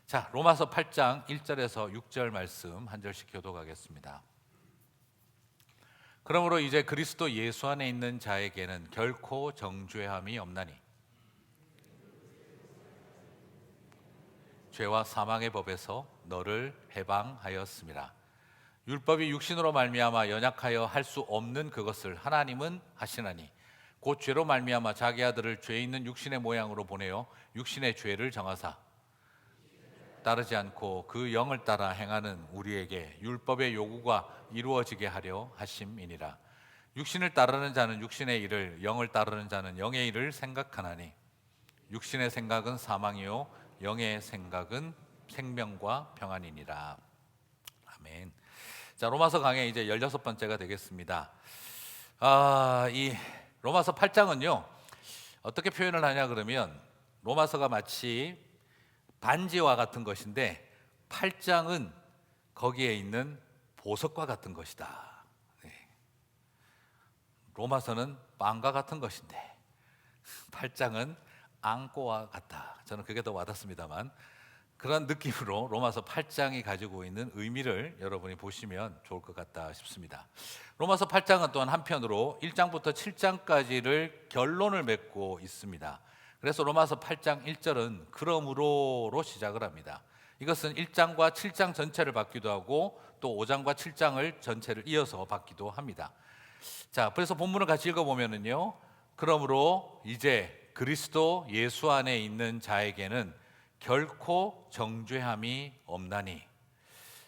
자, 로마서 8장 1절에서 6절 말씀 한 절씩 교독하겠습니다. 그러므로 이제 그리스도 예수 안에 있는 자에게는 결코 정죄함이 없나니 죄와 사망의 법에서 너를 해방하였습니다. 율법이 육신으로 말미암아 연약하여 할 수 없는 그것을 하나님은 하시나니 곧 죄로 말미암아 자기 아들을 죄 있는 육신의 모양으로 보내어 육신의 죄를 정하사 따르지 않고 그 영을 따라 행하는 우리에게 율법의 요구가 이루어지게 하려 하심이니라. 육신을 따르는 자는 육신의 일을, 영을 따르는 자는 영의 일을 생각하나니 육신의 생각은 사망이요 영의 생각은 생명과 평안이니라. 아멘. 자, 로마서 강의 이제 16번째가 되겠습니다. 이 로마서 8장은요 어떻게 표현을 하냐 그러면 로마서가 마치 반지와 같은 것인데 8장은 거기에 있는 보석과 같은 것이다. 로마서는 빵과 같은 것인데 8장은 앙꼬와 같다. 저는 그게 더 와닿습니다만 그런 느낌으로 로마서 8장이 가지고 있는 의미를 여러분이 보시면 좋을 것 같다 싶습니다. 로마서 8장은 또한 한편으로 1장부터 7장까지를 결론을 맺고 있습니다. 그래서 로마서 8장 1절은 그러므로로 시작을 합니다. 이것은 1장과 7장 전체를 받기도 하고 또 5장과 7장을 전체를 이어서 받기도 합니다. 자, 그래서 본문을 같이 읽어보면은요, 그러므로 이제 그리스도 예수 안에 있는 자에게는 결코 정죄함이 없나니.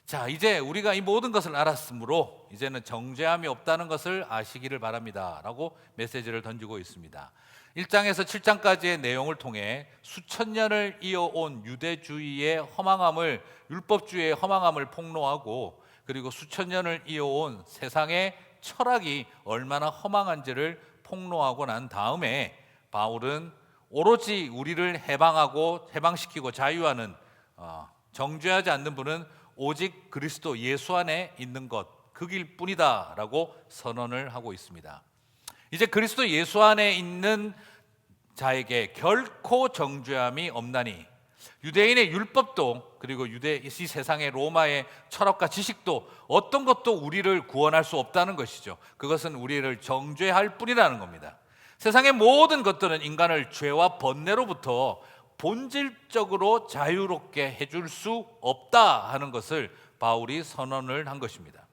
자, 이제 우리가 이 모든 것을 알았으므로 이제는 정죄함이 없다는 것을 아시기를 바랍니다 라고 메시지를 던지고 있습니다. 1장에서 7장까지의 내용을 통해 수천 년을 이어온 유대주의의 허망함을, 율법주의의 허망함을 폭로하고 그리고 수천 년을 이어온 세상의 철학이 얼마나 허망한지를 폭로하고 난 다음에 바울은 오로지 우리를 해방시키고 자유하는 정죄하지 않는 분은 오직 그리스도 예수 안에 있는 것, 그 길뿐이다 라고 선언을 하고 있습니다. 이제 그리스도 예수 안에 있는 자에게 결코 정죄함이 없나니, 유대인의 율법도 그리고 이 세상의 로마의 철학과 지식도 어떤 것도 우리를 구원할 수 없다는 것이죠. 그것은 우리를 정죄할 뿐이라는 겁니다. 세상의 모든 것들은 인간을 죄와 번뇌로부터 본질적으로 자유롭게 해줄 수 없다 하는 것을 바울이 선언을 한 것입니다.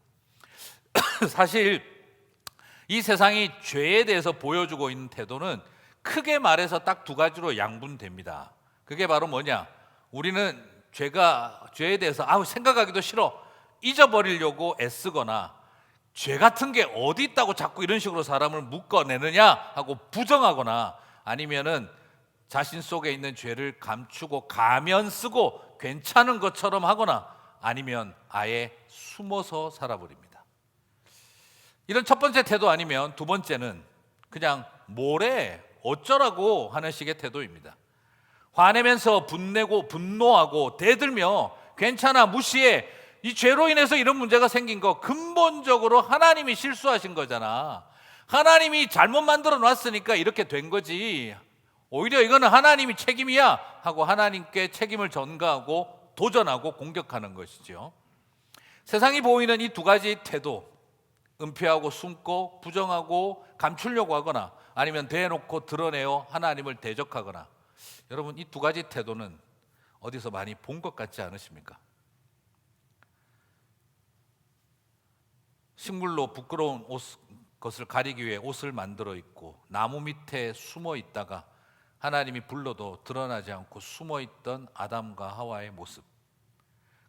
사실 이 세상이 죄에 대해서 보여주고 있는 태도는 크게 말해서 딱 두 가지로 양분됩니다. 그게 바로 뭐냐? 우리는 죄에 대해서 생각하기도 싫어, 잊어버리려고 애쓰거나 죄 같은 게 어디 있다고 자꾸 이런 식으로 사람을 묶어내느냐 하고 부정하거나, 아니면은 자신 속에 있는 죄를 감추고 가면 쓰고 괜찮은 것처럼 하거나, 아니면 아예 숨어서 살아버립니다. 이런 첫 번째 태도 아니면 두 번째는 그냥 뭐래 어쩌라고 하는 식의 태도입니다. 화내면서 분노하고 대들며 괜찮아 무시해, 이 죄로 인해서 이런 문제가 생긴 거 근본적으로 하나님이 실수하신 거잖아, 하나님이 잘못 만들어 놨으니까 이렇게 된 거지, 오히려 이거는 하나님이 책임이야 하고 하나님께 책임을 전가하고 도전하고 공격하는 것이죠. 세상이 보이는 이 두 가지 태도, 은폐하고 숨고 부정하고 감추려고 하거나 아니면 대놓고 드러내어 하나님을 대적하거나, 여러분 이 두 가지 태도는 어디서 많이 본 것 같지 않으십니까? 식물로 부끄러운 것을 가리기 위해 옷을 만들어 입고 나무 밑에 숨어 있다가 하나님이 불러도 드러나지 않고 숨어 있던 아담과 하와의 모습,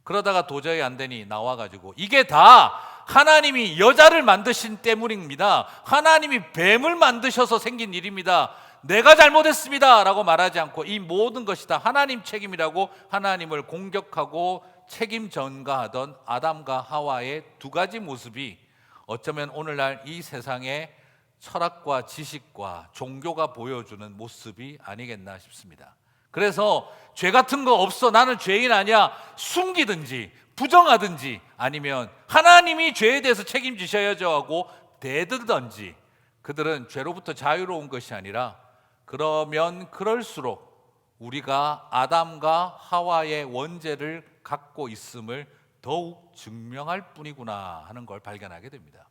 그러다가 도저히 안 되니 나와가지고 이게 다 하나님이 여자를 만드신 때문입니다, 하나님이 뱀을 만드셔서 생긴 일입니다, 내가 잘못했습니다 라고 말하지 않고 이 모든 것이 다 하나님 책임이라고 하나님을 공격하고 책임 전가하던 아담과 하와의 두 가지 모습이 어쩌면 오늘날 이 세상의 철학과 지식과 종교가 보여주는 모습이 아니겠나 싶습니다. 그래서 죄 같은 거 없어, 나는 죄인 아니야 숨기든지 부정하든지, 아니면 하나님이 죄에 대해서 책임지셔야죠 하고 대들든지, 그들은 죄로부터 자유로운 것이 아니라 그러면 그럴수록 우리가 아담과 하와의 원죄를 갖고 있음을 더욱 증명할 뿐이구나 하는 걸 발견하게 됩니다.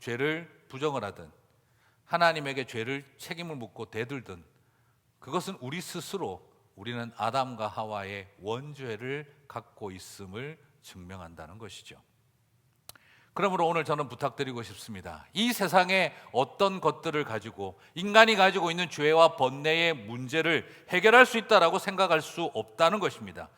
죄를 부정을 하든 하나님에게 죄를 책임을 묻고 대들든 그것은 우리 스스로 우리는 아담과 하와의 원죄를 갖고 있음을 증명한다는 것이죠. 그러므로 오늘 저는 부탁드리고 싶습니다. 이 세상에 어떤 것들을 가지고 인간이 가지고 있는 죄와 번뇌의 문제를 해결할 수 있다라고 생각할 수 없다는 것입니다.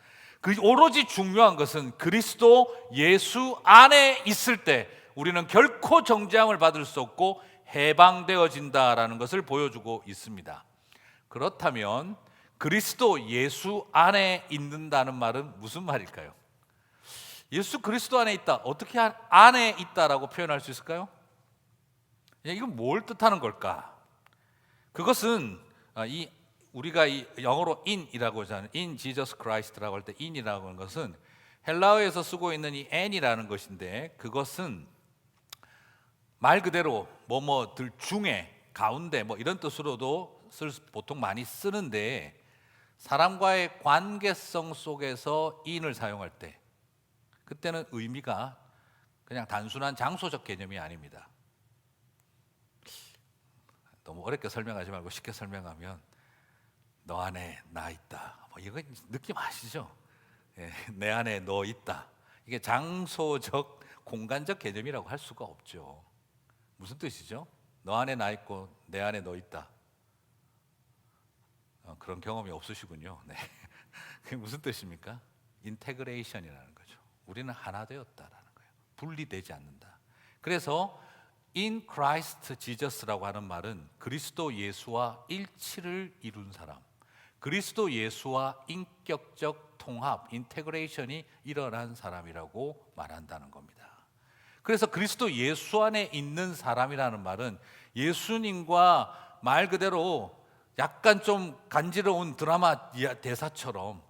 그 오로지 중요한 것은 그리스도 예수 안에 있을 때 우리는 결코 정죄함을 받을 수 없고 해방되어진다라는 것을 보여주고 있습니다. 그렇다면 그리스도 예수 안에 있는다는 말은 무슨 말일까요? 예수 그리스도 안에 있다. 어떻게 안에 있다라고 표현할 수 있을까요? 이건 뭘 뜻하는 걸까? 그것은 우리가 영어로 in이라고 하잖아요. in Jesus Christ라고 할 때 in이라고 하는 것은 헬라어에서 쓰고 있는 이 and이라는 것인데 그것은 말 그대로 뭐뭐들 중에 가운데 뭐 이런 뜻으로도 보통 많이 쓰는데 사람과의 관계성 속에서 in을 사용할 때 그때는 의미가 그냥 단순한 장소적 개념이 아닙니다. 너무 어렵게 설명하지 말고 쉽게 설명하면 너 안에 나 있다. 뭐 이거 느낌 아시죠? 예, 내 안에 너 있다. 이게 장소적 공간적 개념이라고 할 수가 없죠. 무슨 뜻이죠? 너 안에 나 있고 내 안에 너 있다. 그런 경험이 없으시군요. 네. 그게 무슨 뜻입니까? 인테그레이션이라는 거죠. 우리는 하나 되었다라는 거예요. 분리되지 않는다. 그래서 in Christ Jesus라고 하는 말은 그리스도 예수와 일치를 이룬 사람, 그리스도 예수와 인격적 통합, 인테그레이션이 일어난 사람이라고 말한다는 겁니다. 그래서 그리스도 예수 안에 있는 사람이라는 말은 예수님과 말 그대로 약간 좀 간지러운 드라마 대사처럼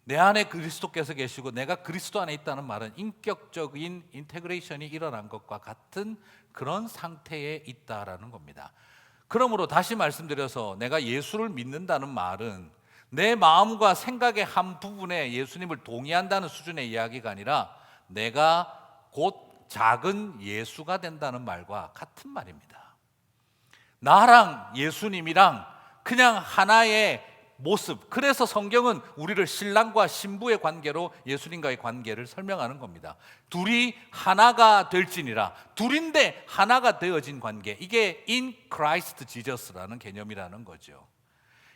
내 안에 그리스도께서 계시고 내가 그리스도 안에 있다는 말은 인격적인 인테그레이션이 일어난 것과 같은 그런 상태에 있다라는 겁니다. 그러므로 다시 말씀드려서 내가 예수를 믿는다는 말은 내 마음과 생각의 한 부분에 예수님을 동의한다는 수준의 이야기가 아니라 내가 곧 작은 예수가 된다는 말과 같은 말입니다. 나랑 예수님이랑 그냥 하나의 모습. 그래서 성경은 우리를 신랑과 신부의 관계로 예수님과의 관계를 설명하는 겁니다. 둘이 하나가 될지니라. 둘인데 하나가 되어진 관계. 이게 in Christ Jesus라는 개념이라는 거죠.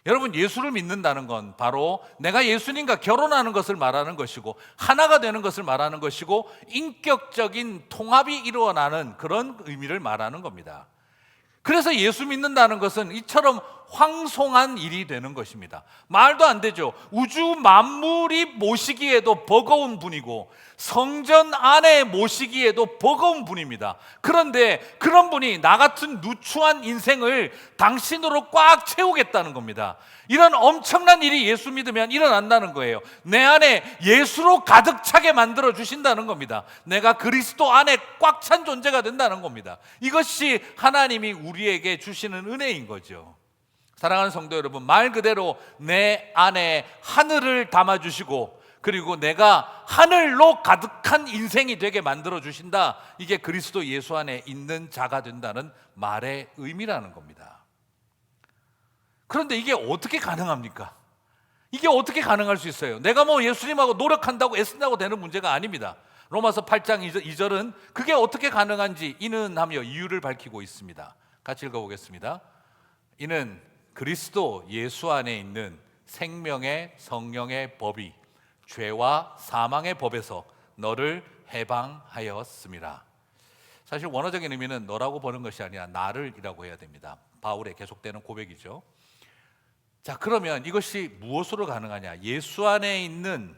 여러분, 예수를 믿는다는 건 바로 내가 예수님과 결혼하는 것을 말하는 것이고 하나가 되는 것을 말하는 것이고 인격적인 통합이 일어나는 그런 의미를 말하는 겁니다. 그래서 예수 믿는다는 것은 이처럼 황송한 일이 되는 것입니다. 말도 안 되죠. 우주 만물이 모시기에도 버거운 분이고 성전 안에 모시기에도 버거운 분입니다. 그런데 그런 분이 나 같은 누추한 인생을 당신으로 꽉 채우겠다는 겁니다. 이런 엄청난 일이 예수 믿으면 일어난다는 거예요. 내 안에 예수로 가득 차게 만들어 주신다는 겁니다. 내가 그리스도 안에 꽉 찬 존재가 된다는 겁니다. 이것이 하나님이 우리에게 주시는 은혜인 거죠. 사랑하는 성도 여러분, 말 그대로 내 안에 하늘을 담아주시고 그리고 내가 하늘로 가득한 인생이 되게 만들어 주신다. 이게 그리스도 예수 안에 있는 자가 된다는 말의 의미라는 겁니다. 그런데 이게 어떻게 가능합니까? 이게 어떻게 가능할 수 있어요? 내가 뭐 예수님하고 노력한다고 애쓴다고 되는 문제가 아닙니다. 로마서 8장 2절은 그게 어떻게 가능한지 이는 하며 이유를 밝히고 있습니다. 같이 읽어보겠습니다. 이는 그리스도 예수 안에 있는 생명의 성령의 법이 죄와 사망의 법에서 너를 해방하였음이라. 사실 원어적인 의미는 너라고 보는 것이 아니라 나를이라고 해야 됩니다. 바울의 계속되는 고백이죠. 자, 그러면 이것이 무엇으로 가능하냐? 예수 안에 있는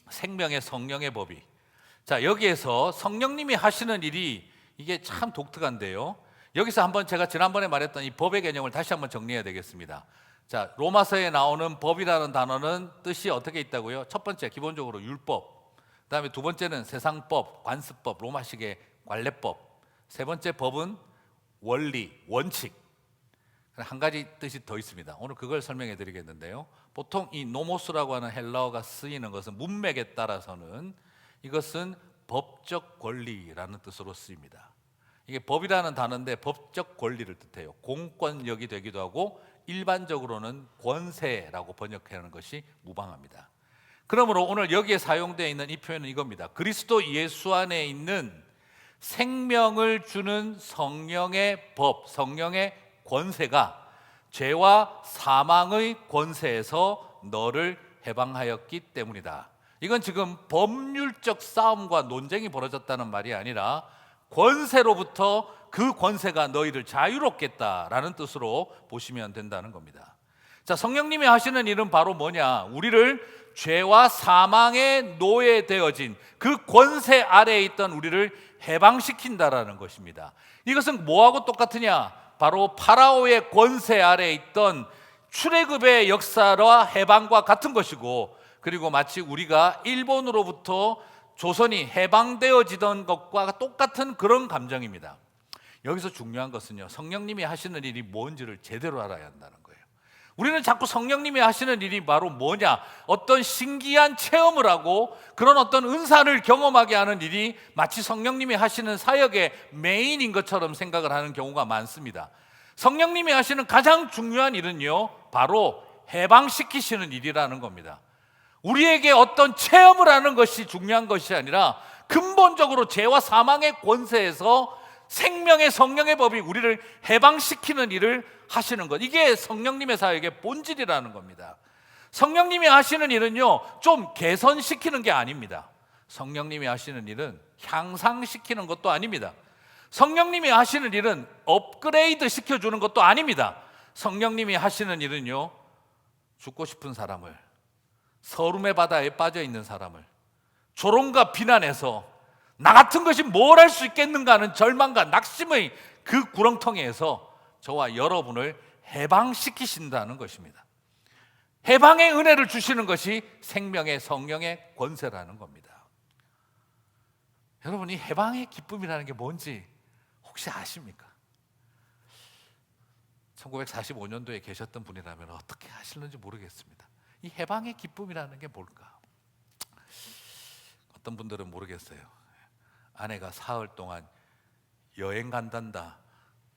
생명의 성령의 법이. 자, 여기에서 성령님이 하시는 일이 이게 참 독특한데요. 여기서 한번 제가 지난번에 말했던 이 법의 개념을 다시 한번 정리해야 되겠습니다. 자, 로마서에 나오는 법이라는 단어는 뜻이 어떻게 있다고요? 첫 번째, 기본적으로 율법. 그다음에 두 번째는 세상법, 관습법, 로마식의 관례법. 세 번째 법은 원리, 원칙. 한 가지 뜻이 더 있습니다. 오늘 그걸 설명해 드리겠는데요. 보통 이 노모스라고 하는 헬라어가 쓰이는 것은 문맥에 따라서는 이것은 법적 권리라는 뜻으로 쓰입니다. 이게 법이라는 단어인데 법적 권리를 뜻해요. 공권력이 되기도 하고 일반적으로는 권세라고 번역하는 것이 무방합니다. 그러므로 오늘 여기에 사용되어 있는 이 표현은 이겁니다. 그리스도 예수 안에 있는 생명을 주는 성령의 법, 성령의 권세가 죄와 사망의 권세에서 너를 해방하였기 때문이다. 이건 지금 법률적 싸움과 논쟁이 벌어졌다는 말이 아니라 권세로부터 그 권세가 너희를 자유롭게 했다라는 뜻으로 보시면 된다는 겁니다. 자, 성령님이 하시는 일은 바로 뭐냐? 우리를 죄와 사망에 노예되어진 그 권세 아래에 있던 우리를 해방시킨다라는 것입니다. 이것은 뭐하고 똑같으냐? 바로 파라오의 권세 아래에 있던 출애굽의 역사와 해방과 같은 것이고, 그리고 마치 우리가 일본으로부터 조선이 해방되어지던 것과 똑같은 그런 감정입니다. 여기서 중요한 것은요, 성령님이 하시는 일이 뭔지를 제대로 알아야 한다는 거예요. 우리는 자꾸 성령님이 하시는 일이 바로 뭐냐, 어떤 신기한 체험을 하고 그런 어떤 은사를 경험하게 하는 일이 마치 성령님이 하시는 사역의 메인인 것처럼 생각을 하는 경우가 많습니다. 성령님이 하시는 가장 중요한 일은요, 바로 해방시키시는 일이라는 겁니다. 우리에게 어떤 체험을 하는 것이 중요한 것이 아니라 근본적으로 죄와 사망의 권세에서 생명의 성령의 법이 우리를 해방시키는 일을 하시는 것, 이게 성령님의 사역의 본질이라는 겁니다. 성령님이 하시는 일은요, 좀 개선시키는 게 아닙니다. 성령님이 하시는 일은 향상시키는 것도 아닙니다. 성령님이 하시는 일은 업그레이드 시켜주는 것도 아닙니다. 성령님이 하시는 일은요, 죽고 싶은 사람을, 서름의 바다에 빠져 있는 사람을 조롱과 비난에서 나 같은 것이 뭘 할 수 있겠는가 하는 절망과 낙심의 그 구렁텅이에서 저와 여러분을 해방시키신다는 것입니다. 해방의 은혜를 주시는 것이 생명의 성령의 권세라는 겁니다. 여러분, 이 해방의 기쁨이라는 게 뭔지 혹시 아십니까? 1945년도에 계셨던 분이라면 어떻게 하실는지 모르겠습니다. 이 해방의 기쁨이라는 게 뭘까? 어떤 분들은 모르겠어요. 아내가 사흘 동안 여행 간단다,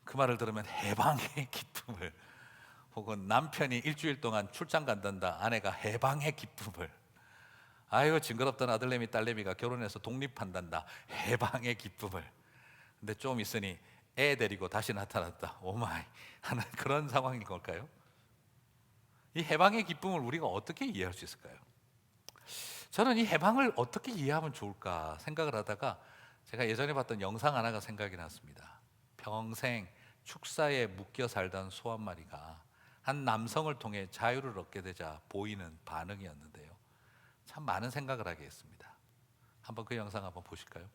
그 말을 들으면 해방의 기쁨을, 혹은 남편이 일주일 동안 출장 간단다, 아내가 해방의 기쁨을, 아이고 징그럽던 아들내미 딸내미가 결혼해서 독립한단다, 해방의 기쁨을. 근데 좀 있으니 애 데리고 다시 나타났다, 오마이 하는 그런 상황인 걸까요? 이 해방의 기쁨을 우리가 어떻게 이해할 수 있을까요? 저는 이 해방을 어떻게 이해하면 좋을까 생각을 하다가 제가 예전에 봤던 영상 하나가 생각이 났습니다. 평생 축사에 묶여 살던 소 한 마리가 한 남성을 통해 자유를 얻게 되자 보이는 반응이었는데요, 참 많은 생각을 하게 했습니다. 한번 그 영상 한번 보실까요?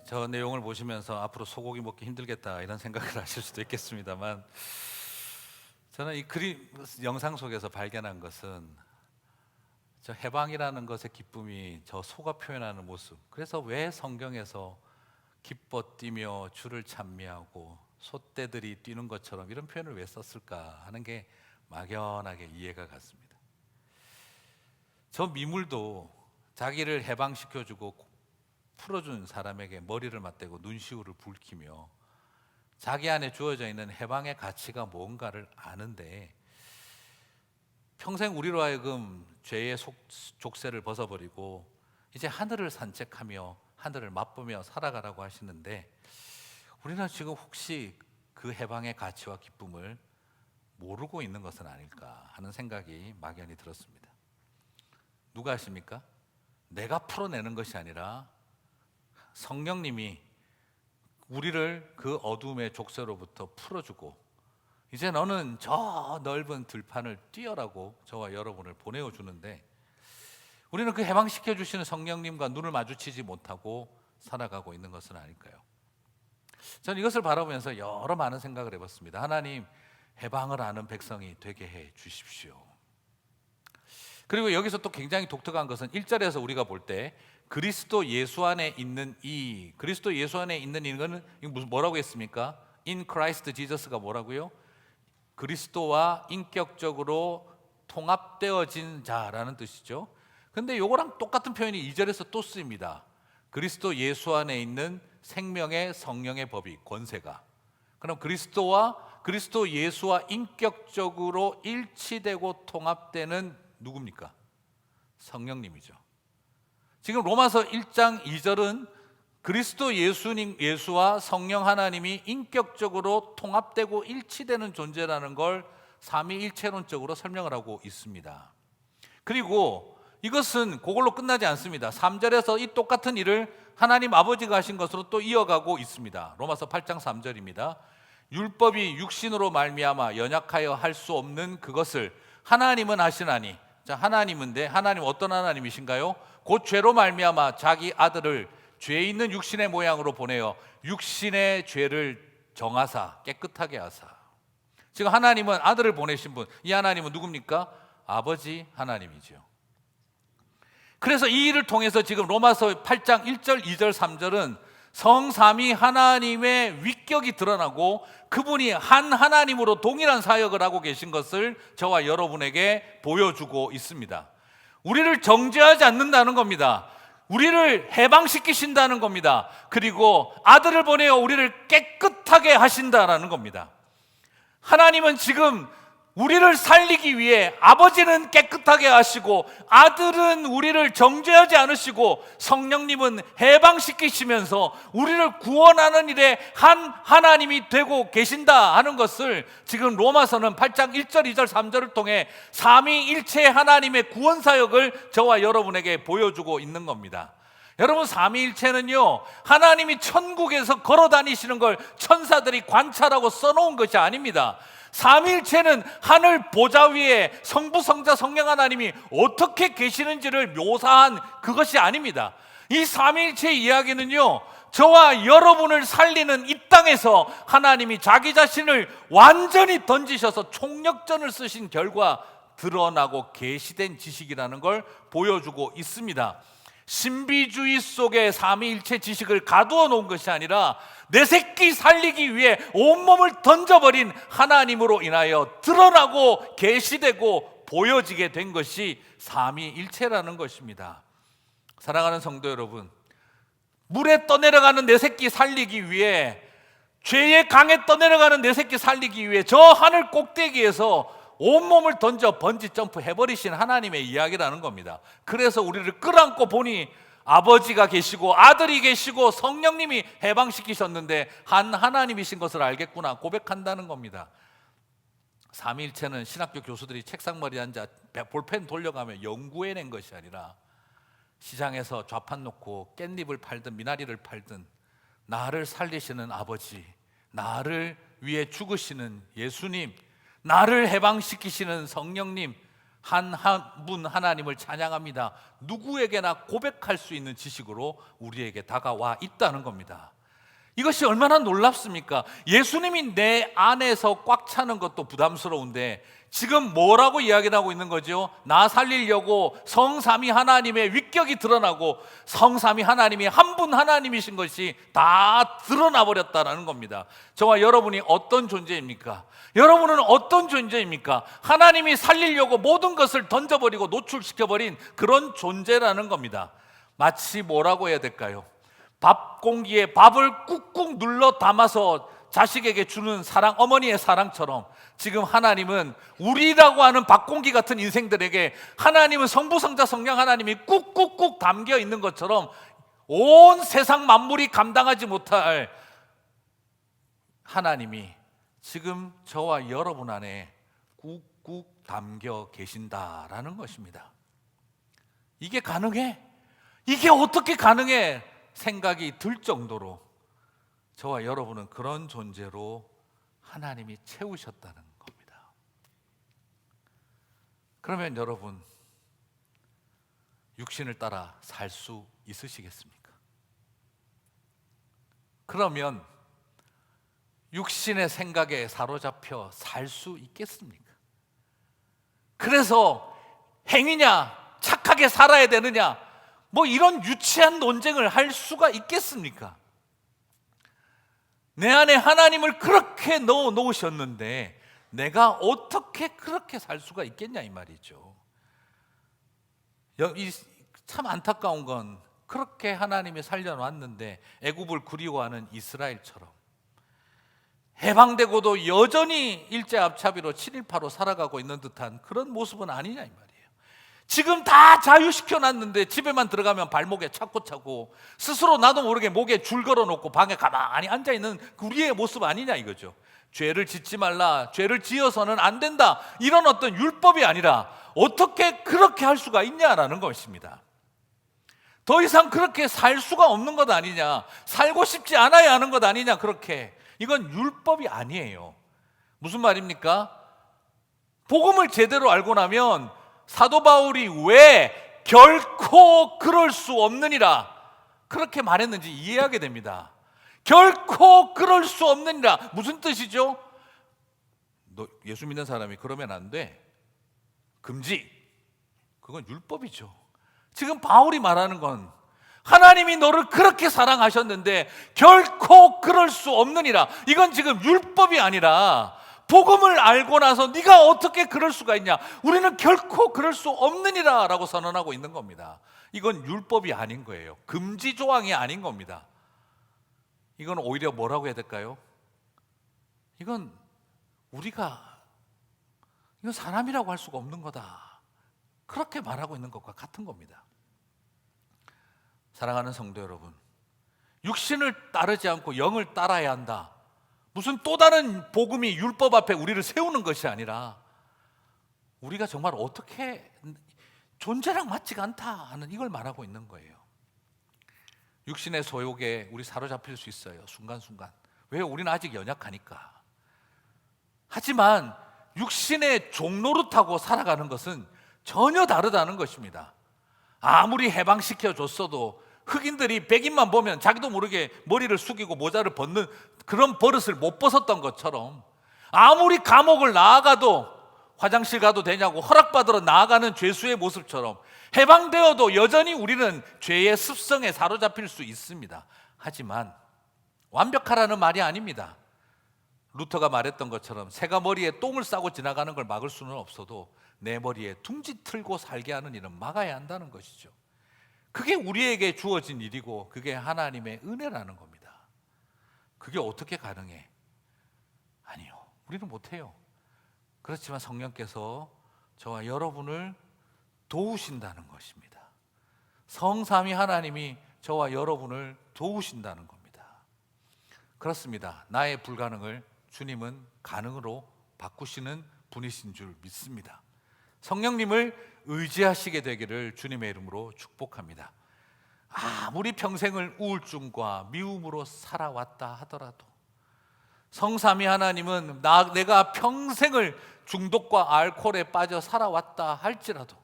저 내용을 보시면서 앞으로 소고기 먹기 힘들겠다 이런 생각을 하실 수도 있겠습니다만, 저는 이 그림 영상 속에서 발견한 것은 저 해방이라는 것의 기쁨이 저 소가 표현하는 모습. 그래서 왜 성경에서 기뻐 뛰며 주를 찬미하고 소떼들이 뛰는 것처럼 이런 표현을 왜 썼을까 하는 게 막연하게 이해가 갔습니다. 저 미물도 자기를 해방시켜주고 풀어준 사람에게 머리를 맞대고 눈시울을 붉히며 자기 안에 주어져 있는 해방의 가치가 뭔가를 아는데, 평생 우리로 하여금 죄의 족쇄를 벗어버리고 이제 하늘을 산책하며 하늘을 맛보며 살아가라고 하시는데, 우리는 지금 혹시 그 해방의 가치와 기쁨을 모르고 있는 것은 아닐까 하는 생각이 막연히 들었습니다. 누가 하십니까? 내가 풀어내는 것이 아니라 성령님이 우리를 그 어둠의 족쇄로부터 풀어주고, 이제 너는 저 넓은 들판을 뛰어라고 저와 여러분을 보내어 주는데, 우리는 그 해방시켜 주시는 성령님과 눈을 마주치지 못하고 살아가고 있는 것은 아닐까요? 저는 이것을 바라보면서 여러 많은 생각을 해봤습니다. 하나님, 해방을 아는 백성이 되게 해 주십시오. 그리고 여기서 또 굉장히 독특한 것은 1절에서 우리가 볼 때 그리스도 예수 안에 있는 그리스도 예수 안에 있는 이거는 뭐라고 했습니까? In Christ Jesus가 뭐라고요? 그리스도와 인격적으로 통합되어진 자라는 뜻이죠. 근데 요거랑 똑같은 표현이 2절에서 또 쓰입니다. 그리스도 예수 안에 있는 생명의 성령의 법이 권세가. 그럼 그리스도 예수와 인격적으로 일치되고 통합되는 누굽니까? 성령님이죠. 지금 로마서 1장 2절은 그리스도 예수와 성령 하나님이 인격적으로 통합되고 일치되는 존재라는 걸 삼위일체론적으로 설명을 하고 있습니다. 그리고 이것은 그걸로 끝나지 않습니다. 3절에서 이 똑같은 일을 하나님 아버지가 하신 것으로 또 이어가고 있습니다. 로마서 8장 3절입니다. 율법이 육신으로 말미암아 연약하여 할 수 없는 그것을 하나님은 하시나니. 자, 하나님인데 하나님 어떤 하나님이신가요? 곧 죄로 말미암아 자기 아들을 죄 있는 육신의 모양으로 보내어 육신의 죄를 정하사 깨끗하게 하사. 지금 하나님은 아들을 보내신 분, 이 하나님은 누굽니까? 아버지 하나님이죠. 그래서 이 일을 통해서 지금 로마서 8장 1절, 2절, 3절은 성삼위 하나님의 위격이 드러나고 그분이 한 하나님으로 동일한 사역을 하고 계신 것을 저와 여러분에게 보여주고 있습니다. 우리를 정죄하지 않는다는 겁니다. 우리를 해방시키신다는 겁니다. 그리고 아들을 보내어 우리를 깨끗하게 하신다는 겁니다. 하나님은 지금 우리를 살리기 위해 아버지는 깨끗하게 하시고 아들은 우리를 정죄하지 않으시고 성령님은 해방시키시면서 우리를 구원하는 일에 한 하나님이 되고 계신다 하는 것을 지금 로마서는 8장 1절, 2절, 3절을 통해 삼위일체 하나님의 구원 사역을 저와 여러분에게 보여주고 있는 겁니다. 여러분, 삼위일체는요, 하나님이 천국에서 걸어 다니시는 걸 천사들이 관찰하고 써놓은 것이 아닙니다. 삼위일체는 하늘 보좌 위에 성부, 성자, 성령 하나님이 어떻게 계시는지를 묘사한 그것이 아닙니다. 이 삼위일체 이야기는요, 저와 여러분을 살리는 이 땅에서 하나님이 자기 자신을 완전히 던지셔서 총력전을 쓰신 결과 드러나고 계시된 지식이라는 걸 보여주고 있습니다. 신비주의 속에 삼위일체 지식을 가두어 놓은 것이 아니라 내 새끼 살리기 위해 온몸을 던져버린 하나님으로 인하여 드러나고 계시되고 보여지게 된 것이 삼위일체라는 것입니다. 사랑하는 성도 여러분, 물에 떠내려가는 내 새끼 살리기 위해, 죄의 강에 떠내려가는 내 새끼 살리기 위해 저 하늘 꼭대기에서 온몸을 던져 번지 점프 해버리신 하나님의 이야기라는 겁니다. 그래서 우리를 끌어안고 보니 아버지가 계시고 아들이 계시고 성령님이 해방시키셨는데 한 하나님이신 것을 알겠구나 고백한다는 겁니다. 삼위일체는 신학교 교수들이 책상머리에 앉아 볼펜 돌려가며 연구해낸 것이 아니라 시장에서 좌판 놓고 깻잎을 팔든 미나리를 팔든 나를 살리시는 아버지, 나를 위해 죽으시는 예수님, 나를 해방시키시는 성령님, 한 분 하나님을 찬양합니다. 누구에게나 고백할 수 있는 지식으로 우리에게 다가와 있다는 겁니다. 이것이 얼마나 놀랍습니까? 예수님이 내 안에서 꽉 차는 것도 부담스러운데 지금 뭐라고 이야기를 하고 있는 거죠? 나 살리려고 성삼위 하나님의 위격이 드러나고 성삼위 하나님이 한 분 하나님이신 것이 다 드러나 버렸다는 겁니다. 저와 여러분이 어떤 존재입니까? 여러분은 어떤 존재입니까? 하나님이 살리려고 모든 것을 던져버리고 노출시켜버린 그런 존재라는 겁니다. 마치 뭐라고 해야 될까요? 밥 공기에 밥을 꾹꾹 눌러 담아서 자식에게 주는 사랑, 어머니의 사랑처럼 지금 하나님은 우리라고 하는 밥 공기 같은 인생들에게 하나님은 성부, 성자, 성령 하나님이 꾹꾹꾹 담겨 있는 것처럼 온 세상 만물이 감당하지 못할 하나님이 지금 저와 여러분 안에 꾹꾹 담겨 계신다라는 것입니다. 이게 가능해? 이게 어떻게 가능해? 생각이 들 정도로 저와 여러분은 그런 존재로 하나님이 채우셨다는 겁니다. 그러면 여러분, 육신을 따라 살 수 있으시겠습니까? 그러면 육신의 생각에 사로잡혀 살 수 있겠습니까? 그래서 행위냐, 착하게 살아야 되느냐, 뭐 이런 유치한 논쟁을 할 수가 있겠습니까? 내 안에 하나님을 그렇게 넣어 놓으셨는데 내가 어떻게 그렇게 살 수가 있겠냐 이 말이죠. 참 안타까운 건 그렇게 하나님이 살려놨는데 애굽을 그리워하는 이스라엘처럼 해방되고도 여전히 일제압차비로 5.18로 살아가고 있는 듯한 그런 모습은 아니냐 이 말이에요. 지금 다 자유시켜놨는데 집에만 들어가면 발목에 차고 차고 스스로 나도 모르게 목에 줄 걸어놓고 방에 가만히 앉아있는 우리의 모습 아니냐 이거죠. 죄를 짓지 말라, 죄를 지어서는 안 된다, 이런 어떤 율법이 아니라 어떻게 그렇게 할 수가 있냐라는 것입니다. 더 이상 그렇게 살 수가 없는 것 아니냐, 살고 싶지 않아야 하는 것 아니냐, 그렇게. 이건 율법이 아니에요. 무슨 말입니까? 복음을 제대로 알고 나면 사도 바울이 왜 결코 그럴 수 없느니라 그렇게 말했는지 이해하게 됩니다. 결코 그럴 수 없느니라. 무슨 뜻이죠? 너 예수 믿는 사람이 그러면 안 돼, 금지. 그건 율법이죠. 지금 바울이 말하는 건 하나님이 너를 그렇게 사랑하셨는데 결코 그럴 수 없느니라. 이건 지금 율법이 아니라 복음을 알고 나서 네가 어떻게 그럴 수가 있냐, 우리는 결코 그럴 수 없느니라 라고 선언하고 있는 겁니다. 이건 율법이 아닌 거예요. 금지 조항이 아닌 겁니다. 이건 오히려 뭐라고 해야 될까요? 이건 이건 사람이라고 할 수가 없는 거다, 그렇게 말하고 있는 것과 같은 겁니다. 사랑하는 성도 여러분, 육신을 따르지 않고 영을 따라야 한다, 무슨 또 다른 복음이 율법 앞에 우리를 세우는 것이 아니라 우리가 정말 어떻게 존재랑 맞지가 않다 하는 이걸 말하고 있는 거예요. 육신의 소욕에 우리 사로잡힐 수 있어요, 순간순간. 왜? 우리는 아직 연약하니까. 하지만 육신의 종노릇하고 살아가는 것은 전혀 다르다는 것입니다. 아무리 해방시켜줬어도 흑인들이 백인만 보면 자기도 모르게 머리를 숙이고 모자를 벗는 그런 버릇을 못 벗었던 것처럼, 아무리 감옥을 나아가도 화장실 가도 되냐고 허락받으러 나아가는 죄수의 모습처럼 해방되어도 여전히 우리는 죄의 습성에 사로잡힐 수 있습니다. 하지만 완벽하라는 말이 아닙니다. 루터가 말했던 것처럼 새가 머리에 똥을 싸고 지나가는 걸 막을 수는 없어도 내 머리에 둥지 틀고 살게 하는 일은 막아야 한다는 것이죠. 그게 우리에게 주어진 일이고 그게 하나님의 은혜라는 겁니다. 그게 어떻게 가능해? 아니요, 우리는 못해요. 그렇지만 성령께서 저와 여러분을 도우신다는 것입니다. 성삼위 하나님이 저와 여러분을 도우신다는 겁니다. 그렇습니다. 나의 불가능을 주님은 가능으로 바꾸시는 분이신 줄 믿습니다. 성령님을 의지하시게 되기를 주님의 이름으로 축복합니다. 아무리 평생을 우울증과 미움으로 살아왔다 하더라도 성삼위 하나님은 내가 평생을 중독과 알코올에 빠져 살아왔다 할지라도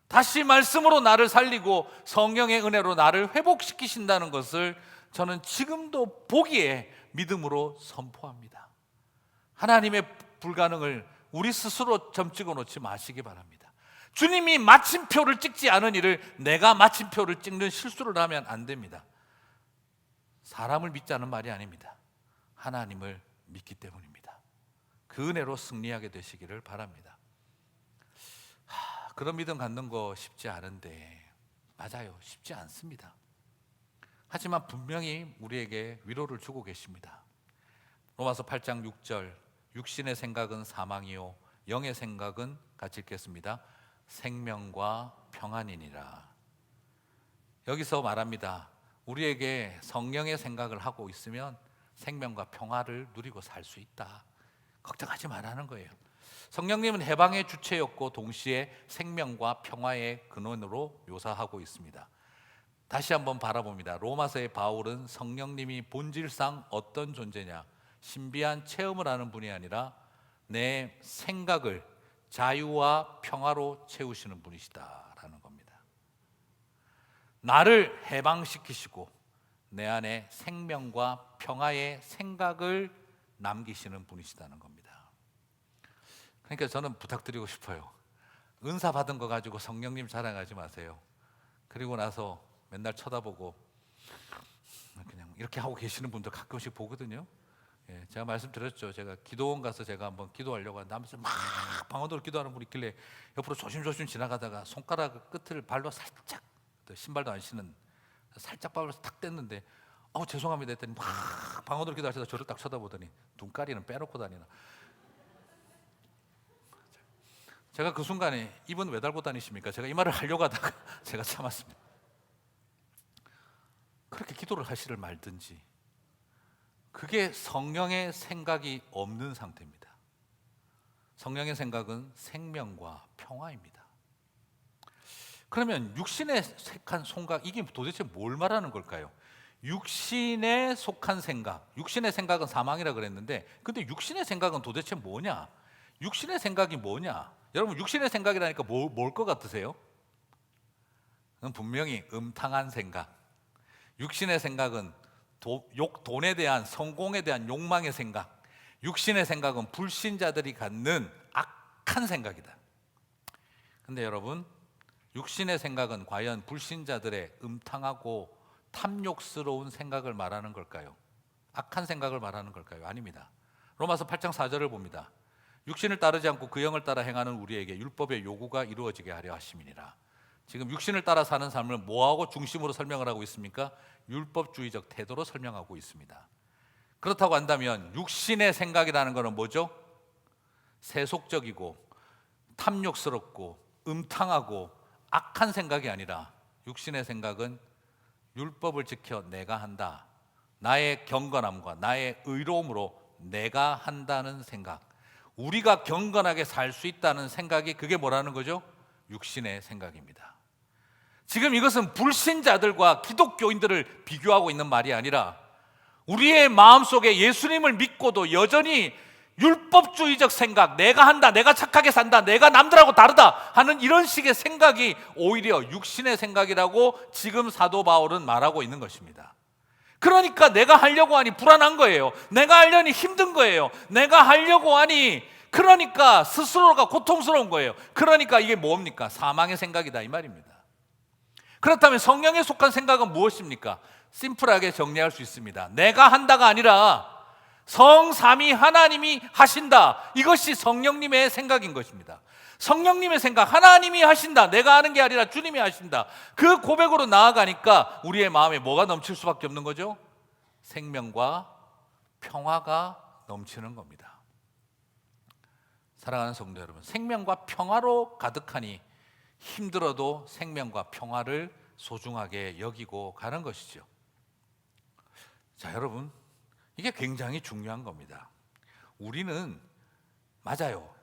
다시 말씀으로 나를 살리고 성령의 은혜로 나를 회복시키신다는 것을 저는 지금도 보기에 믿음으로 선포합니다. 하나님의 불가능을 우리 스스로 점 찍어 놓지 마시기 바랍니다. 주님이 마침표를 찍지 않은 일을 내가 마침표를 찍는 실수를 하면 안 됩니다. 사람을 믿자는 말이 아닙니다. 하나님을 믿기 때문입니다. 그 은혜로 승리하게 되시기를 바랍니다. 그런 믿음 갖는 거 쉽지 않은데, 맞아요, 쉽지 않습니다. 하지만 분명히 우리에게 위로를 주고 계십니다. 로마서 8장 6절, 육신의 생각은 사망이요 영의 생각은, 같이 읽겠습니다, 생명과 평안이니라. 여기서 말합니다. 우리에게 성령의 생각을 하고 있으면 생명과 평화를 누리고 살 수 있다. 걱정하지 말라는 거예요. 성령님은 해방의 주체였고 동시에 생명과 평화의 근원으로 묘사하고 있습니다. 다시 한번 바라봅니다. 로마서의 바울은 성령님이 본질상 어떤 존재냐, 신비한 체험을 하는 분이 아니라 내 생각을 자유와 평화로 채우시는 분이시다라는 겁니다. 나를 해방시키시고 내 안에 생명과 평화의 생각을 남기시는 분이시다는 겁니다. 그러니까 저는 부탁드리고 싶어요. 은사 받은 거 가지고 성령님 자랑하지 마세요. 그리고 나서 맨날 쳐다보고 그냥 이렇게 하고 계시는 분들 가끔씩 보거든요. 제가 말씀드렸죠. 제가 기도원 가서 제가 한번 기도하려고 하는데 막 방언으로 기도하는 분이 있길래 옆으로 조심조심 지나가다가 손가락 끝을 발로 살짝, 신발도 안 신은 살짝 발로 탁 뗐는데 죄송합니다 했더니 막 방언으로 기도하시다 저를 딱 쳐다보더니 눈가리는 빼놓고 다니나. 제가 그 순간에 입은 왜 달고 다니십니까? 제가 이 말을 하려고 하다가 제가 참았습니다. 그렇게 기도를 하시를 말든지, 그게 성령의 생각이 없는 상태입니다. 성령의 생각은 생명과 평화입니다. 그러면 육신에 속한 생각, 이게 도대체 뭘 말하는 걸까요? 육신에 속한 생각, 육신의 생각은 사망이라 그랬는데, 근데 육신의 생각은 도대체 뭐냐? 육신의 생각이 뭐냐? 여러분, 육신의 생각이라니까 뭘 것 같으세요? 그건 분명히 음탕한 생각. 육신의 생각은 돈에 대한, 성공에 대한 욕망의 생각. 육신의 생각은 불신자들이 갖는 악한 생각이다. 근데 여러분, 육신의 생각은 과연 불신자들의 음탕하고 탐욕스러운 생각을 말하는 걸까요? 악한 생각을 말하는 걸까요? 아닙니다. 로마서 8장 4절을 봅니다. 육신을 따르지 않고 그 영을 따라 행하는 우리에게 율법의 요구가 이루어지게 하려 하심이니라. 지금 육신을 따라 사는 삶을 뭐하고 중심으로 설명을 하고 있습니까? 율법주의적 태도로 설명하고 있습니다. 그렇다고 한다면 육신의 생각이라는 것은 뭐죠? 세속적이고 탐욕스럽고 음탕하고 악한 생각이 아니라, 육신의 생각은 율법을 지켜 내가 한다, 나의 경건함과 나의 의로움으로 내가 한다는 생각, 우리가 경건하게 살 수 있다는 생각이, 그게 뭐라는 거죠? 육신의 생각입니다. 지금 이것은 불신자들과 기독교인들을 비교하고 있는 말이 아니라, 우리의 마음속에 예수님을 믿고도 여전히 율법주의적 생각, 내가 한다, 내가 착하게 산다, 내가 남들하고 다르다 하는 이런 식의 생각이 오히려 육신의 생각이라고 지금 사도 바울은 말하고 있는 것입니다. 그러니까 내가 하려고 하니 불안한 거예요. 내가 하려니 힘든 거예요. 내가 하려고 하니 그러니까 스스로가 고통스러운 거예요. 그러니까 이게 뭡니까? 사망의 생각이다 이 말입니다. 그렇다면 성령에 속한 생각은 무엇입니까? 심플하게 정리할 수 있습니다. 내가 한다가 아니라 성삼위 하나님이 하신다. 이것이 성령님의 생각인 것입니다. 성령님의 생각, 하나님이 하신다. 내가 하는 게 아니라 주님이 하신다. 그 고백으로 나아가니까 우리의 마음에 뭐가 넘칠 수밖에 없는 거죠? 생명과 평화가 넘치는 겁니다. 사랑하는 성도 여러분, 생명과 평화로 가득하니 힘들어도 생명과 평화를 소중하게 여기고 가는 것이죠. 자, 여러분, 이게 굉장히 중요한 겁니다. 우리는 맞아요,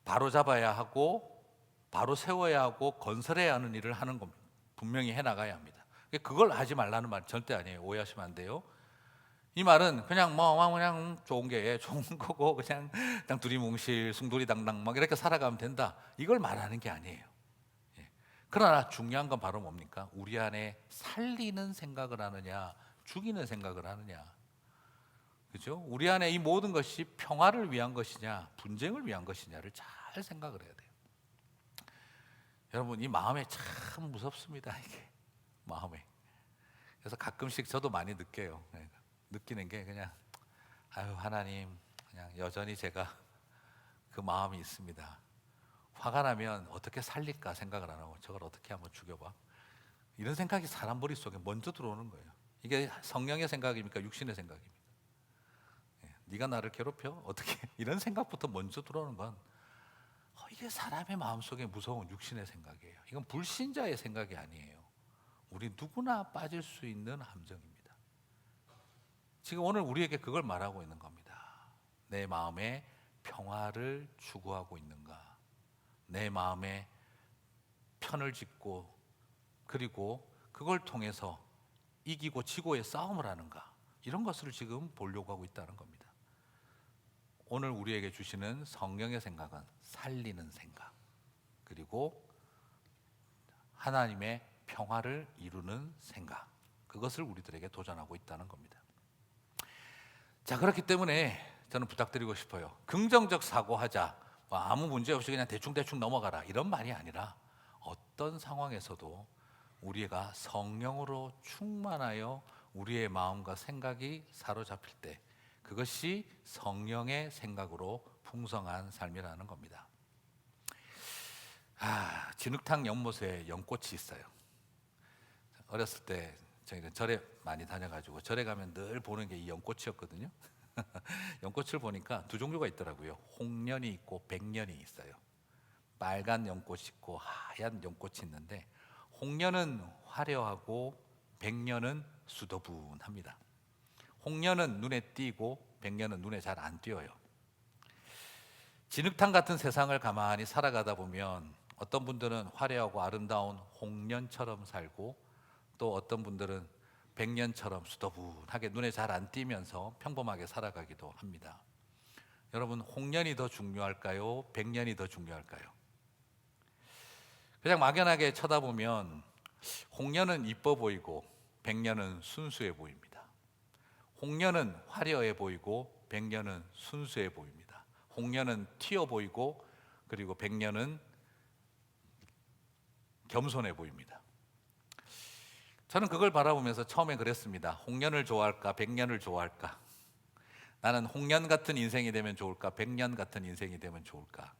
바로 잡아야 하고 바로 세워야 하고 건설해야 하는 일을 하는 겁니다. 분명히 해나가야 합니다. 그걸 하지 말라는 말 절대 아니에요. 오해하시면 안 돼요. 이 말은 그냥 뭐 그냥 좋은 게 좋은 거고 그냥 두리뭉실 숭두리당당 막 이렇게 살아가면 된다, 이걸 말하는 게 아니에요. 예. 그러나 중요한 건 바로 뭡니까? 우리 안에 살리는 생각을 하느냐, 죽이는 생각을 하느냐. 그죠? 우리 안에 이 모든 것이 평화를 위한 것이냐, 분쟁을 위한 것이냐를 잘 생각을 해야 돼요. 여러분, 이 마음에 참 무섭습니다, 이게. 마음에. 그래서 가끔씩 저도 많이 느껴요. 느끼는 게 그냥, 아유, 하나님, 그냥 여전히 제가 그 마음이 있습니다. 화가 나면 어떻게 살릴까 생각을 안 하고 저걸 어떻게 한번 죽여봐, 이런 생각이 사람 머릿속에 먼저 들어오는 거예요. 이게 성령의 생각입니까? 육신의 생각입니까? 네가 나를 괴롭혀? 어떻게? 이런 생각부터 먼저 들어오는 건 이게 사람의 마음속에 무서운 육신의 생각이에요. 이건 불신자의 생각이 아니에요. 우리 누구나 빠질 수 있는 함정입니다. 지금 오늘 우리에게 그걸 말하고 있는 겁니다. 내 마음에 평화를 추구하고 있는가? 내 마음에 편을 짓고 그리고 그걸 통해서 이기고 지고의 싸움을 하는가? 이런 것을 지금 보려고 하고 있다는 겁니다. 오늘 우리에게 주시는 성령의 생각은 살리는 생각, 그리고 하나님의 평화를 이루는 생각, 그것을 우리들에게 도전하고 있다는 겁니다. 자, 그렇기 때문에 저는 부탁드리고 싶어요. 긍정적 사고하자, 아무 문제 없이 그냥 대충 넘어가라, 이런 말이 아니라 어떤 상황에서도 우리가 성령으로 충만하여 우리의 마음과 생각이 사로잡힐 때 그것이 성령의 생각으로 풍성한 삶이라는 겁니다. 진흙탕 연못에 연꽃이 있어요. 어렸을 때 저희는 절에 많이 다녀가지고 절에 가면 늘 보는 게 이 연꽃이었거든요. 연꽃을 보니까 두 종류가 있더라고요. 홍련이 있고 백련이 있어요. 빨간 연꽃이 있고 하얀 연꽃이 있는데, 홍련은 화려하고 백련은 수더분합니다. 홍련은 눈에 띄고 백련은 눈에 잘 안 띄어요. 진흙탕 같은 세상을 가만히 살아가다 보면 어떤 분들은 화려하고 아름다운 홍련처럼 살고, 또 어떤 분들은 백년처럼 수더분하게 눈에 잘 안 띄면서 평범하게 살아가기도 합니다. 여러분, 홍련이 더 중요할까요? 백년이 더 중요할까요? 그냥 막연하게 쳐다보면 홍련은 이뻐 보이고 백년은 순수해 보입니다. 홍련은 화려해 보이고 백년은 순수해 보입니다. 홍련은 튀어 보이고 그리고 백년은 겸손해 보입니다. 저는 그걸 바라보면서 처음에 그랬습니다. 홍련을 좋아할까, 백년을 좋아할까? 나는 홍련 같은 인생이 되면 좋을까, 백년 같은 인생이 되면 좋을까?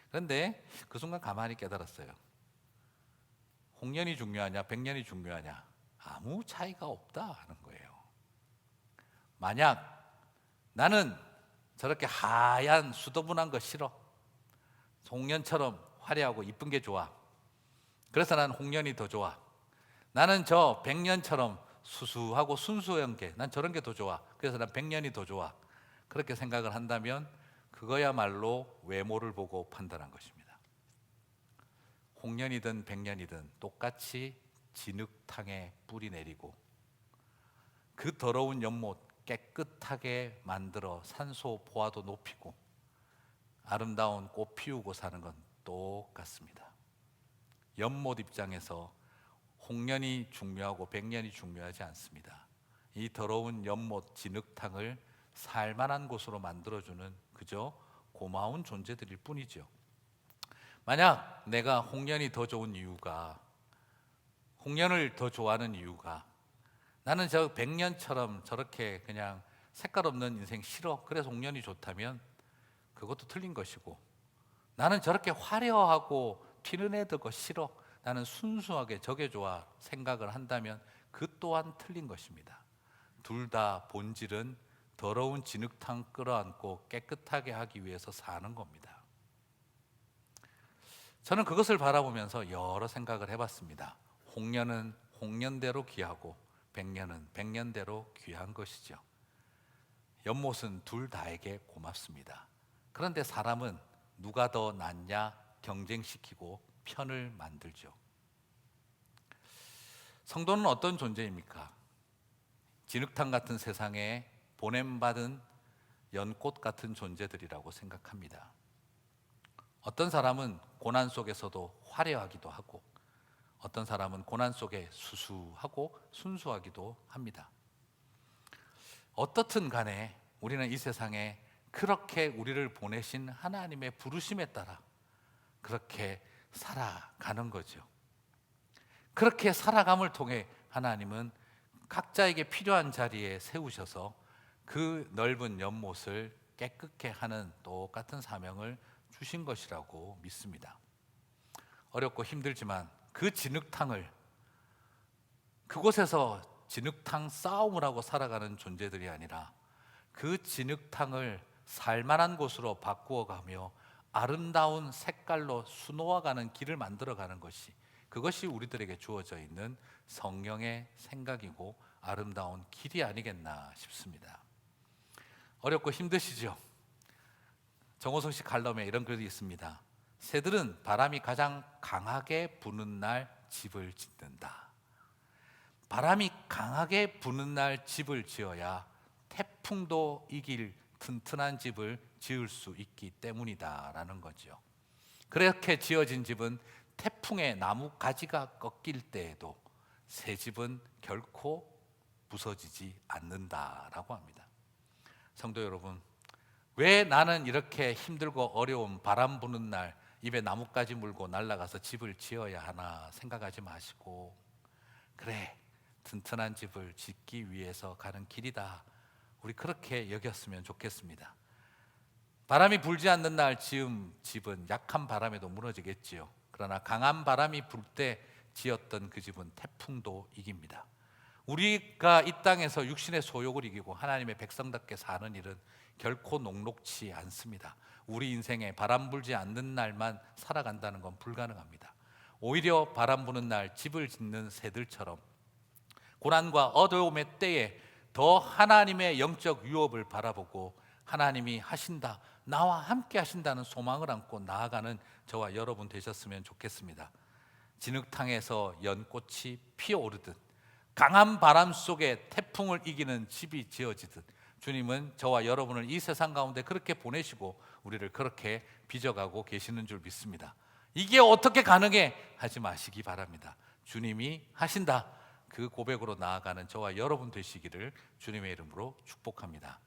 그런데 그 순간 가만히 깨달았어요. 홍련이 중요하냐, 백년이 중요하냐? 아무 차이가 없다 하는 거예요. 만약 나는 저렇게 하얀 수더분한 거 싫어, 홍련처럼 화려하고 이쁜 게 좋아, 그래서 나는 홍련이 더 좋아. 나는 저 백년처럼 수수하고 순수한 게, 난 저런 게 더 좋아, 그래서 난 백년이 더 좋아, 그렇게 생각을 한다면 그거야말로 외모를 보고 판단한 것입니다. 홍련이든 백년이든 똑같이 진흙탕에 뿌리 내리고 그 더러운 연못 깨끗하게 만들어 산소 포화도 높이고 아름다운 꽃 피우고 사는 건 똑같습니다. 연못 입장에서 홍련이 중요하고 백년이 중요하지 않습니다. 이 더러운 연못 진흙탕을 살만한 곳으로 만들어주는 그저 고마운 존재들일 뿐이죠. 만약 내가 홍련이 더 좋은 이유가, 홍련을 더 좋아하는 이유가, 나는 저 백년처럼 저렇게 그냥 색깔 없는 인생 싫어, 그래서 홍련이 좋다면 그것도 틀린 것이고, 나는 저렇게 화려하고 튀는 애들 거 싫어, 나는 순수하게 저게 좋아 생각을 한다면 그 또한 틀린 것입니다. 둘 다 본질은 더러운 진흙탕 끌어안고 깨끗하게 하기 위해서 사는 겁니다. 저는 그것을 바라보면서 여러 생각을 해봤습니다. 홍련은 홍련대로 귀하고 백년은 백년대로 귀한 것이죠. 연못은 둘 다에게 고맙습니다. 그런데 사람은 누가 더 낫냐 경쟁시키고 편을 만들죠. 성도는 어떤 존재입니까? 진흙탕 같은 세상에 보냄받은 연꽃 같은 존재들이라고 생각합니다. 어떤 사람은 고난 속에서도 화려하기도 하고, 어떤 사람은 고난 속에 수수하고 순수하기도 합니다. 어떻든 간에 우리는 이 세상에 그렇게 우리를 보내신 하나님의 부르심에 따라 그렇게 살아가는 거죠. 그렇게 살아감을 통해 하나님은 각자에게 필요한 자리에 세우셔서 그 넓은 연못을 깨끗게 하는 똑같은 사명을 주신 것이라고 믿습니다. 어렵고 힘들지만 그 진흙탕을, 그곳에서 진흙탕 싸움을 하고 살아가는 존재들이 아니라 그 진흙탕을 살만한 곳으로 바꾸어가며 아름다운 색깔로 수놓아가는 길을 만들어가는 것이, 그것이 우리들에게 주어져 있는 성령의 생각이고 아름다운 길이 아니겠나 싶습니다. 어렵고 힘드시죠? 정호성 씨 칼럼에 이런 글이 있습니다. 새들은 바람이 가장 강하게 부는 날 집을 짓는다. 바람이 강하게 부는 날 집을 지어야 태풍도 이길 튼튼한 집을 지을 수 있기 때문이다라는 거죠. 그렇게 지어진 집은 태풍의 나무 가지가 꺾일 때에도 새 집은 결코 부서지지 않는다라고 합니다. 성도 여러분, 왜 나는 이렇게 힘들고 어려운 바람 부는 날 입에 나뭇가지 물고 날아가서 집을 지어야 하나 생각하지 마시고, 그래, 튼튼한 집을 짓기 위해서 가는 길이다, 우리 그렇게 여겼으면 좋겠습니다. 바람이 불지 않는 날 지은 집은 약한 바람에도 무너지겠지요. 그러나 강한 바람이 불 때 지었던 그 집은 태풍도 이깁니다. 우리가 이 땅에서 육신의 소욕을 이기고 하나님의 백성답게 사는 일은 결코 녹록치 않습니다. 우리 인생에 바람 불지 않는 날만 살아간다는 건 불가능합니다. 오히려 바람 부는 날 집을 짓는 새들처럼 고난과 어려움의 때에 더 하나님의 영적 유업을 바라보고 하나님이 하신다, 나와 함께 하신다는 소망을 안고 나아가는 저와 여러분 되셨으면 좋겠습니다. 진흙탕에서 연꽃이 피어오르듯 강한 바람 속에 태풍을 이기는 집이 지어지듯 주님은 저와 여러분을 이 세상 가운데 그렇게 보내시고 우리를 그렇게 빚어가고 계시는 줄 믿습니다. 이게 어떻게 가능해? 하지 마시기 바랍니다. 주님이 하신다, 그 고백으로 나아가는 저와 여러분 되시기를 주님의 이름으로 축복합니다.